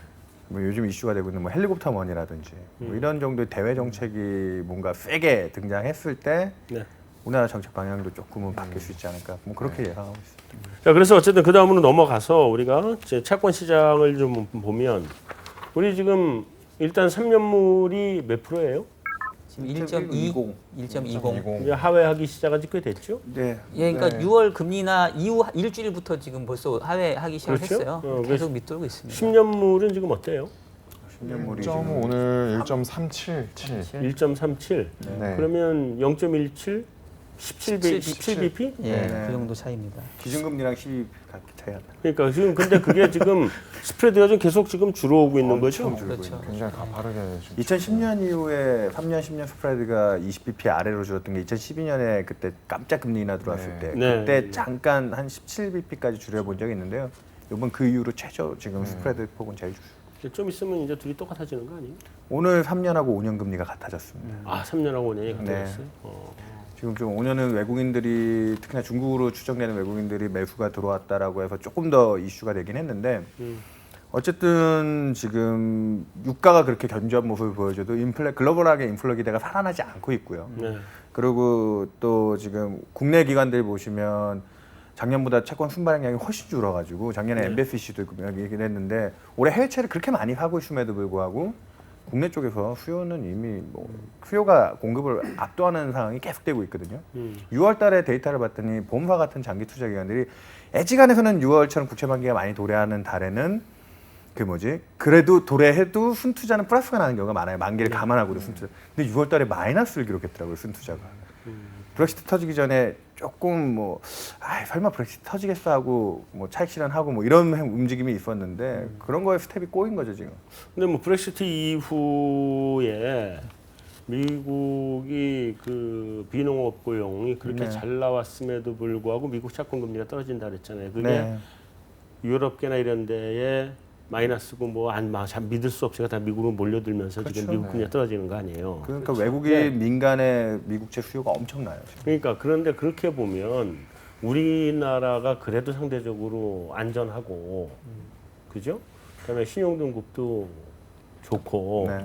뭐 요즘 이슈가 되고 있는 뭐 헬리콥터 머니라든지 뭐 이런 정도의 대외 정책이 뭔가 세게 등장했을 때 네. 우리나라 정책 방향도 조금은 바뀔 수 있지 않을까 뭐 그렇게 예상하고 있습니다. 자, 그래서 어쨌든 그 다음으로 넘어가서 우리가 이제 채권 시장을 좀 보면 우리 지금 일단 3년물이 몇 프로예요? 지금 1.20. 1.20. 이제 하회하기 시작한 지 꽤 됐죠? 네. 예, 그러니까 네. 6월 금리나 이후 일주일부터 지금 벌써 하회하기 시작했어요. 그렇죠? 계속 밑돌고 있습니다. 10년물은 지금 어때요? 10년물이 1.5 오늘 1.377. 1.37. 네. 그러면 0.17 17bp? 예, 네. 그 정도 차이입니다. 기준금리랑 12 같게 차이가 나. 그러니까 지금 근데 그게 지금 스프레드가 좀 계속 지금 줄어오고 있는 거죠. 줄고 그렇죠. 있는 거죠. 굉장히 가파르게 좀 2010년 이후에 3년, 10년 스프레드가 20bp 아래로 줄었던 게 2012년에 그때 깜짝 금리 인하 들어왔을 때 네. 그때 잠깐 한 17bp까지 줄여본 적이 있는데요. 이번 그 이후로 최저 지금 스프레드 폭은 제일 줄. 좀 있으면 이제 둘이 똑같아지는 거 아니에요? 오늘 3년하고 5년 금리가 같아졌습니다. 아, 3년하고 5년이 네. 같아졌어요? 지금 좀 5년은 외국인들이 특히나 중국으로 추정되는 외국인들이 매수가 들어왔다라고 해서 조금 더 이슈가 되긴 했는데 어쨌든 지금 유가가 그렇게 견조한 모습을 보여줘도 글로벌하게 인플레 기대가 살아나지 않고 있고요. 네. 그리고 또 지금 국내 기관들 보시면 작년보다 채권 순발행량이 훨씬 줄어가지고 작년에 MBSC도 얘기를 했는데 올해 해외채를 그렇게 많이 하고 있음에도 불구하고 국내 쪽에서 수요는 이미 뭐 수요가 공급을 압도하는 상황이 계속되고 있거든요. 6월달에 데이터를 봤더니 보험사 같은 장기 투자 기관들이 애지간해서는 6월처럼 국채 만기가 많이 도래하는 달에는 그래도 도래해도 순투자는 플러스가 나는 경우가 많아요. 만기를 감안하고도 순투자. 근데 6월달에 마이너스를 기록했더라고요, 순투자가. 브렉시트 터지기 전에 조금 설마 브렉시트 터지겠어 하고 차익 실현하고 이런 움직임이 있었는데 그런 거에 스텝이 꼬인 거죠 지금. 근데 뭐 브렉시트 이후에 미국이 그 비농업 고용이 그렇게 네. 잘 나왔음에도 불구하고 미국 채권 금리가 떨어진다 그랬잖아요. 그게 네. 유럽계나 이런 데에 마이너스고 잘 믿을 수 없이가 다 미국으로 몰려들면서 지금 그렇죠. 미국 금리가 떨어지는 거 아니에요. 그러니까 외국인 민간의 미국채 수요가 엄청나요. 지금. 그러니까 그런데 그렇게 보면 우리나라가 그래도 상대적으로 안전하고 그죠? 그다음에 신용등급도 좋고 네.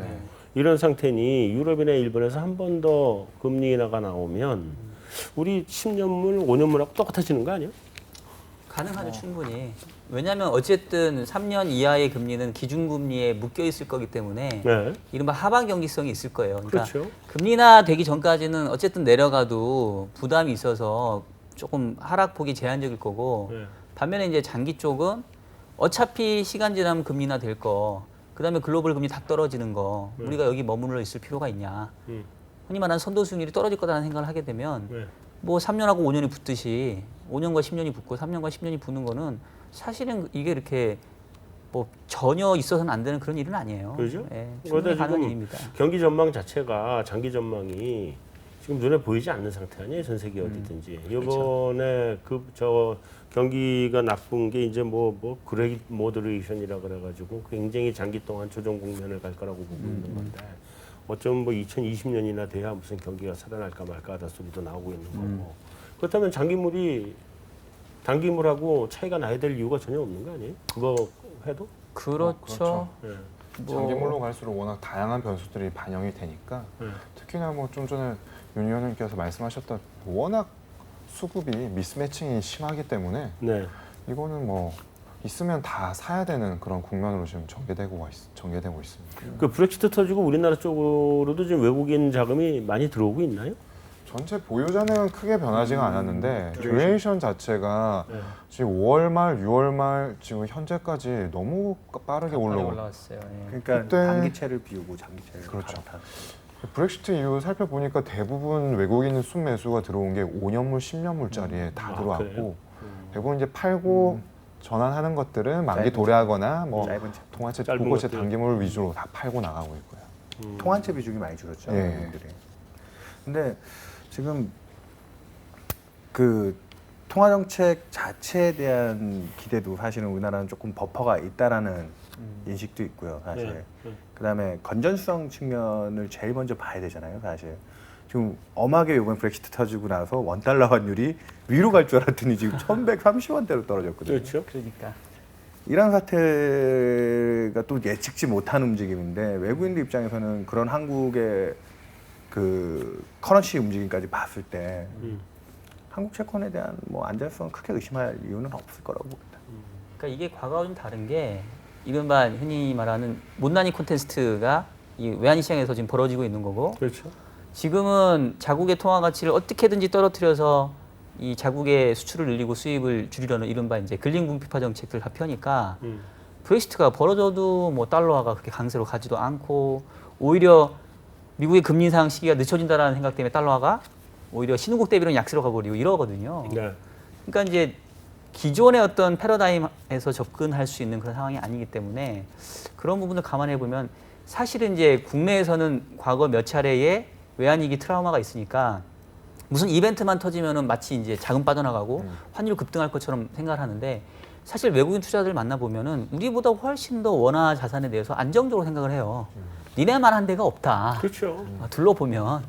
이런 상태니 유럽이나 일본에서 한 번 더 금리 인하가 나오면 우리 10년물, 5년물하고 똑같아지는 거 아니에요? 가능하죠, 충분히. 왜냐하면 어쨌든 3년 이하의 금리는 기준금리에 묶여 있을 거기 때문에 네. 이른바 하방 경기성이 있을 거예요. 그러니까 그렇죠. 금리 인하 되기 전까지는 어쨌든 내려가도 부담이 있어서 조금 하락폭이 제한적일 거고 네. 반면에 이제 장기 쪽은 어차피 시간 지나면 금리 인하 될 거, 그다음에 글로벌 금리 다 떨어지는 거, 우리가 여기 머물러 있을 필요가 있냐. 흔히 말하는 선도 수익률이 떨어질 거라는 생각을 하게 되면 네. 뭐 3년하고 5년이 붙듯이 5년과 10년이 붙고 3년과 10년이 붙는 거는 사실은 이게 이렇게 뭐 전혀 있어서는 안 되는 그런 일은 아니에요. 그죠? 예, 그러다 충분히 가능한 지금 일입니다. 경기 전망 자체가 장기 전망이 지금 눈에 보이지 않는 상태 아니에요, 전 세계 어디든지. 이번에 저 경기가 나쁜 게 이제 뭐 그레이트 모더레이션이라 그래가지고 굉장히 장기 동안 조정 국면을 갈 거라고 보고 있는 건데 어쩌면 뭐 2020년이나 돼야 무슨 경기가 살아날까 말까 하다 소리도 나오고 있는 거고. 그렇다면 단기물하고 차이가 나야 될 이유가 전혀 없는 거 아니에요? 그거 해도? 그렇죠. 그렇죠. 네. 장기물로 갈수록 워낙 다양한 변수들이 반영이 되니까 네. 특히나 뭐 좀 전에 윤 의원님께서 말씀하셨던 워낙 수급이 미스매칭이 심하기 때문에 네. 이거는 뭐 있으면 다 사야 되는 그런 국면으로 지금 전개되고 있습니다. 그 브렉시트 터지고 우리나라 쪽으로도 지금 외국인 자금이 많이 들어오고 있나요? 전체 보유자는 크게 변하지가 않았는데 듀레이션 자체가 네. 지금 5월 말, 6월 말 지금 현재까지 너무 빠르게 올라오고 올라왔어요. 예. 그러니까 그때- 단기채를 비우고 장기채를 그렇죠. 갈아타는. 브렉시트 이후 살펴보니까 대부분 외국인 순매수가 들어온 게 5년물, 10년물짜리에 다 아, 들어왔고 그래요? 대부분 이제 팔고 전환하는 것들은 만기 짧은 도래하거나 뭐 짧은 채. 통화채, 짧은 국고채 것들. 단기물 위주로 다 팔고 나가고 있고요. 통한채 비중이 많이 줄었죠. 예. 외국인들이. 근데 지금 그 통화 정책 자체에 대한 기대도 사실은 우리나라는 조금 버퍼가 있다라는 인식도 있고요, 사실. 네. 네. 그다음에 건전성 측면을 제일 먼저 봐야 되잖아요, 사실. 지금 엄하게 이번 브렉시트 터지고 나서 원달러 환율이 위로 갈 줄 알았더니 지금 1,130원대로 떨어졌거든요. 그렇죠. 그러니까 이런 사태가 또 예측지 못한 움직임인데 외국인들 입장에서는 그런 한국의 그 커런시 움직임까지 봤을 때 한국 채권에 대한 뭐 안전성은 크게 의심할 이유는 없을 거라고 봅니다. 그러니까 이게 과거와 좀 다른 게 이른바 흔히 말하는 못난이 콘테스트가 이 외환 시장에서 지금 벌어지고 있는 거고 그렇죠. 지금은 자국의 통화 가치를 어떻게든지 떨어뜨려서 이 자국의 수출을 늘리고 수입을 줄이려는 이른바 이제 근린 분피파 정책들 다 펴니까 브렉시트가 벌어져도 뭐 달러화가 그렇게 강세로 가지도 않고 오히려 미국의 금리 인상 시기가 늦춰진다라는 생각 때문에 달러화가 오히려 신흥국 대비로는 약세로 가버리고 이러거든요. 네. 그러니까 이제 기존의 어떤 패러다임에서 접근할 수 있는 그런 상황이 아니기 때문에 그런 부분을 감안해 보면 사실은 이제 국내에서는 과거 몇 차례의 외환위기 트라우마가 있으니까 무슨 이벤트만 터지면은 마치 이제 자금 빠져나가고 환율 급등할 것처럼 생각을 하는데 사실 외국인 투자자들 만나 보면은 우리보다 훨씬 더 원화 자산에 대해서 안정적으로 생각을 해요. 니네만한 데가 없다. 그렇죠. 둘러보면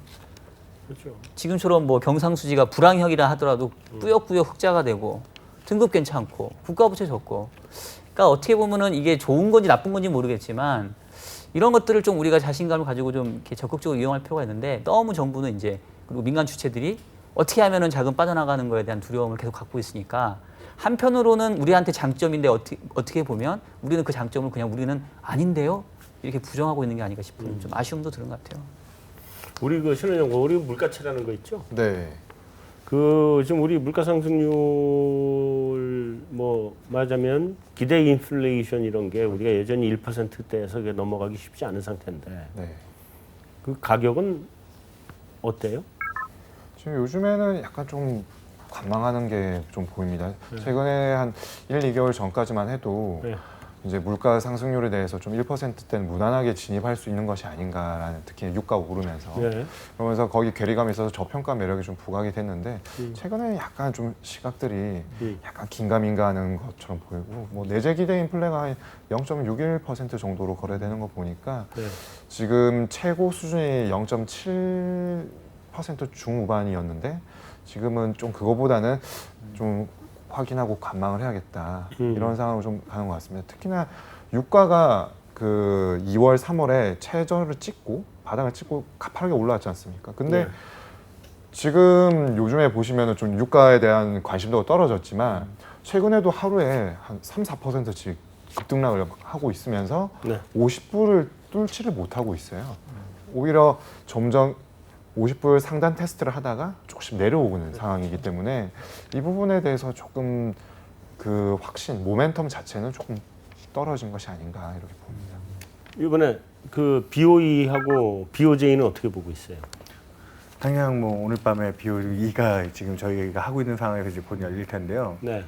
그렇죠. 지금처럼 뭐 경상수지가 불황형이라 하더라도 꾸역꾸역 흑자가 되고 등급 괜찮고 국가부채 적고 그러니까 어떻게 보면은 이게 좋은 건지 나쁜 건지 모르겠지만 이런 것들을 좀 우리가 자신감을 가지고 좀 이렇게 적극적으로 이용할 필요가 있는데 너무 정부는 이제 그리고 민간 주체들이 어떻게 하면은 자금 빠져나가는 거에 대한 두려움을 계속 갖고 있으니까 한편으로는 우리한테 장점인데 어떻게 보면 우리는 그 장점을 그냥 우리는 아닌데요 이렇게 부정하고 있는 게 아닌가 싶은 좀 아쉬움도 드는 것 같아요. 우리 그 신혼연구 우리 물가치라는 거 있죠. 네. 그 지금 우리 물가 상승률 뭐 말하자면 기대 인플레이션 이런 게 우리가 여전히 1%대에서 넘어가기 쉽지 않은 상태인데 네. 그 가격은 어때요? 지금 요즘에는 약간 좀 관망하는 게 좀 보입니다. 최근에 한 1, 2개월 전까지만 해도 네. 이제 물가 상승률에 대해서 좀 1%대는 무난하게 진입할 수 있는 것이 아닌가라는 특히 유가가 오르면서 네. 그러면서 거기 괴리감이 있어서 저평가 매력이 좀 부각이 됐는데 최근에 약간 좀 시각들이 약간 긴가민가하는 것처럼 보이고 뭐 내재 기대 인플레가 한 0.61% 정도로 거래되는 거 보니까 네. 지금 최고 수준이 0.7% 중후반이었는데 지금은 좀 그거보다는 좀 확인하고 관망을 해야겠다 이런 상황으로 좀 가는 것 같습니다. 특히나 유가가 그 2월, 3월에 최저를 찍고 바닥을 찍고 가파르게 올라왔지 않습니까? 근데 네. 지금 요즘에 보시면은 좀 유가에 대한 관심도가 떨어졌지만 최근에도 하루에 한 3, 4%씩 급등락을 하고 있으면서 네. 50불을 뚫지를 못하고 있어요. 오히려 점점 50불 상단 테스트를 하다가 조금씩 내려오는 상황이기 때문에 이 부분에 대해서 조금 그 확신, 모멘텀 자체는 조금 떨어진 것이 아닌가 이렇게 봅니다. 이번에 그 BOE하고 BOJ는 어떻게 보고 있어요? 당장 뭐 오늘 밤에 BOE가 지금 저희가 하고 있는 상황에서 이제 곧 열릴 텐데요. 네.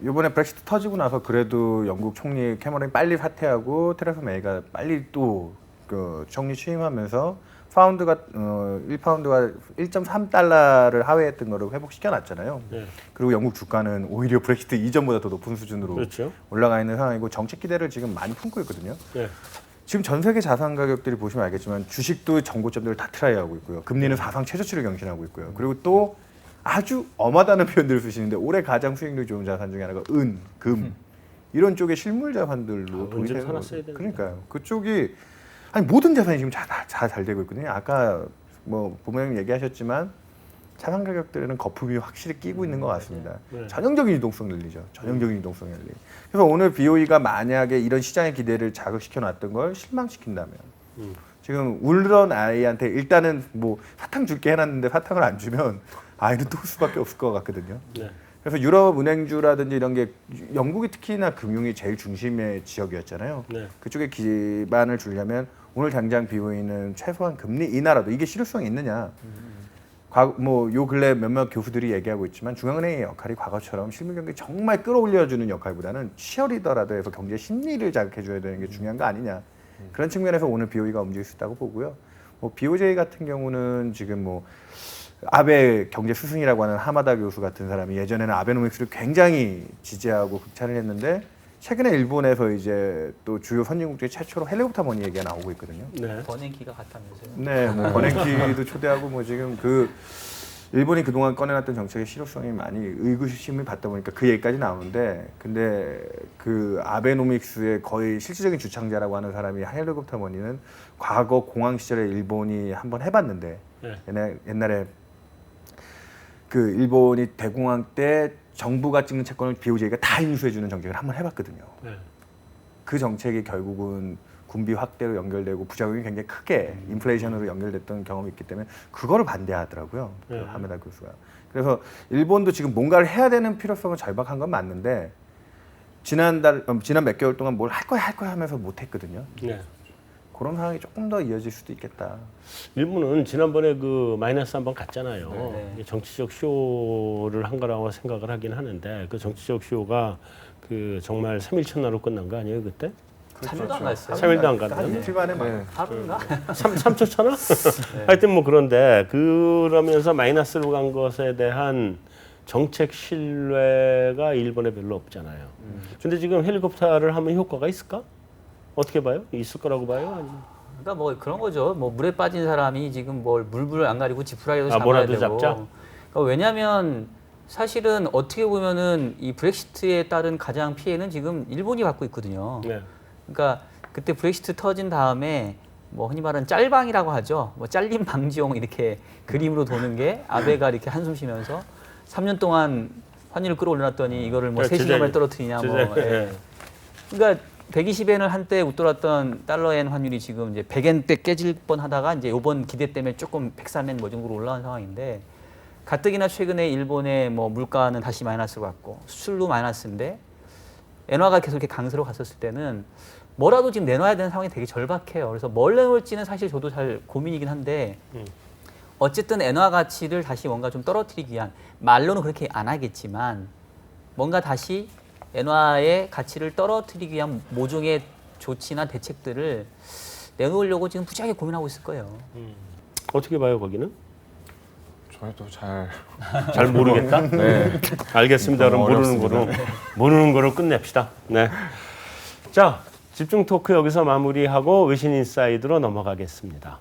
이번에 브렉시트 터지고 나서 그래도 영국 총리 캐머런이 빨리 사퇴하고 테레사 메이가 빨리 또 그 총리 취임하면서 파운드가 1파운드가 1.3달러를 하회했던 거를 회복시켜 놨잖아요. 네. 그리고 영국 주가는 오히려 브렉시트 이전보다 더 높은 수준으로 그렇죠. 올라가 있는 상황이고 정책 기대를 지금 많이 품고 있거든요. 네. 지금 전 세계 자산 가격들이 보시면 알겠지만 주식도 정고점들을 다 트라이하고 있고요. 금리는 사상 최저치를 경신하고 있고요. 그리고 또 아주 엄하다는 표현들을 쓰시는데 올해 가장 수익률이 좋은 자산 중에 하나가 은, 금 이런 쪽의 실물 자산들로 돈이 은좀 되는 사놨어야 거죠. 되는데. 그러니까요. 그쪽이 아니 모든 자산이 지금 잘 되고 있거든요. 아까 뭐 부모님 얘기하셨지만 자산 가격들에는 거품이 확실히 끼고 있는 것 같습니다. 네. 전형적인 유동성 랠리죠. 전형적인 유동성 랠리. 그래서 오늘 BOE가 만약에 이런 시장의 기대를 자극시켜 놨던 걸 실망시킨다면 지금 울던 아이한테 일단은 뭐 사탕 줄게 해놨는데 사탕을 안 주면 아이는 또 올 수밖에 없을 것 같거든요. 네. 그래서 유럽 은행주라든지 이런 게 영국이 특히나 금융이 제일 중심의 지역이었잖아요. 네. 그쪽에 기반을 주려면 오늘 당장 BOE는 최소한 금리 인하라도 이게 실효성이 있느냐. 뭐요 근래 몇몇 교수들이 얘기하고 있지만 중앙은행의 역할이 과거처럼 실물 경기 정말 끌어올려주는 역할보다는 치어리더라도 해서 경제 심리를 자극해줘야 되는 게 중요한 거 아니냐. 그런 측면에서 오늘 BOE가 움직일 수 있다고 보고요. 뭐 BOJ 같은 경우는 지금 뭐 아베 경제 스승이라고 하는 하마다 교수 같은 사람이 예전에는 아베노믹스를 굉장히 지지하고 극찬을 했는데 최근에 일본에서 이제 또 주요 선진국 중에 최초로 헬리콥터 머니 얘기가 나오고 있거든요. 네. 버냉키가 같다면서요? 네, 뭐 버냉키도 초대하고 뭐 지금 그 일본이 그동안 꺼내놨던 정책의 실효성이 많이 의구심을 받다 보니까 그 얘기까지 나오는데 근데 그 아베노믹스의 거의 실질적인 주창자라고 하는 사람이 헬리콥터 머니는 과거 공황 시절에 일본이 한번 해봤는데 네. 옛날에 그 일본이 대공황 때 정부가 찍는 채권을 BOJ가 다 인수해주는 정책을 한번 해봤거든요. 네. 그 정책이 결국은 군비 확대로 연결되고 부작용이 굉장히 크게 인플레이션으로 연결됐던 경험이 있기 때문에 그거를 반대하더라고요. 그 네. 하메다 교수가. 그래서 일본도 지금 뭔가를 해야 되는 필요성을 절박한 건 맞는데 지난 몇 개월 동안 뭘 할 거야 하면서 못했거든요. 네. 그런 상황이 조금 더 이어질 수도 있겠다. 일부는 지난번에 그 마이너스 한번 갔잖아요. 네. 정치적 쇼를 한 거라고 생각을 하긴 하는데 그 정치적 쇼가 그 정말 3일 첫날로 끝난 거 아니에요 그때? 3일도 안 갔어요. 3일도 안 갔나요? 한 이틀 만에 막 네. 하루인가? 3초 차나? 하여튼 뭐 그런데 그러면서 마이너스로 간 것에 대한 정책 신뢰가 일본에 별로 없잖아요. 근데 지금 헬리콥터를 하면 효과가 있을까? 어떻게 봐요? 있을 거라고 봐요? 아니면? 그러니까 뭐 그런 거죠. 뭐 물에 빠진 사람이 지금 뭘 물불을 안 가리고 지푸라기도 아, 잡아야 뭐라도 되고. 잡자? 그러니까 왜냐하면 사실은 어떻게 보면은 이 브렉시트에 따른 가장 피해는 지금 일본이 받고 있거든요. 네. 그러니까 그때 브렉시트 터진 다음에 뭐 흔히 말하는 짤방이라고 하죠. 뭐 잘림 방지용 이렇게 그림으로 도는 게 아베가 이렇게 한숨 쉬면서 3년 동안 환율을 끌어올려놨더니 이거를 뭐 그러니까 3시간 만에 떨어뜨리냐 뭐. 예. 그러니까 120엔을 한때 웃돌았던 달러엔 환율이 지금 이제 100엔대 깨질 뻔하다가 이제 이번 기대 때문에 조금 103엔 뭐 정도로 올라온 상황인데 가뜩이나 최근에 일본의 뭐 물가는 다시 마이너스로 갔고 수출도 마이너스인데 엔화가 계속 이렇게 강세로 갔었을 때는 뭐라도 지금 내놔야 되는 상황이 되게 절박해요. 그래서 뭘 내놓을지는 사실 저도 잘 고민이긴 한데 어쨌든 엔화 가치를 다시 뭔가 좀 떨어뜨리기 위한 말로는 그렇게 안 하겠지만 뭔가 다시 엔화의 가치를 떨어뜨리기 위한 모종의 조치나 대책들을 내놓으려고 지금 무지하게 고민하고 있을 거예요. 어떻게 봐요 거기는? 저희도 잘 잘 모르겠다. 네. 알겠습니다. 그럼 모르는 거로 끝냅시다. 네. 자, 집중 토크 여기서 마무리하고 외신 인사이드로 넘어가겠습니다.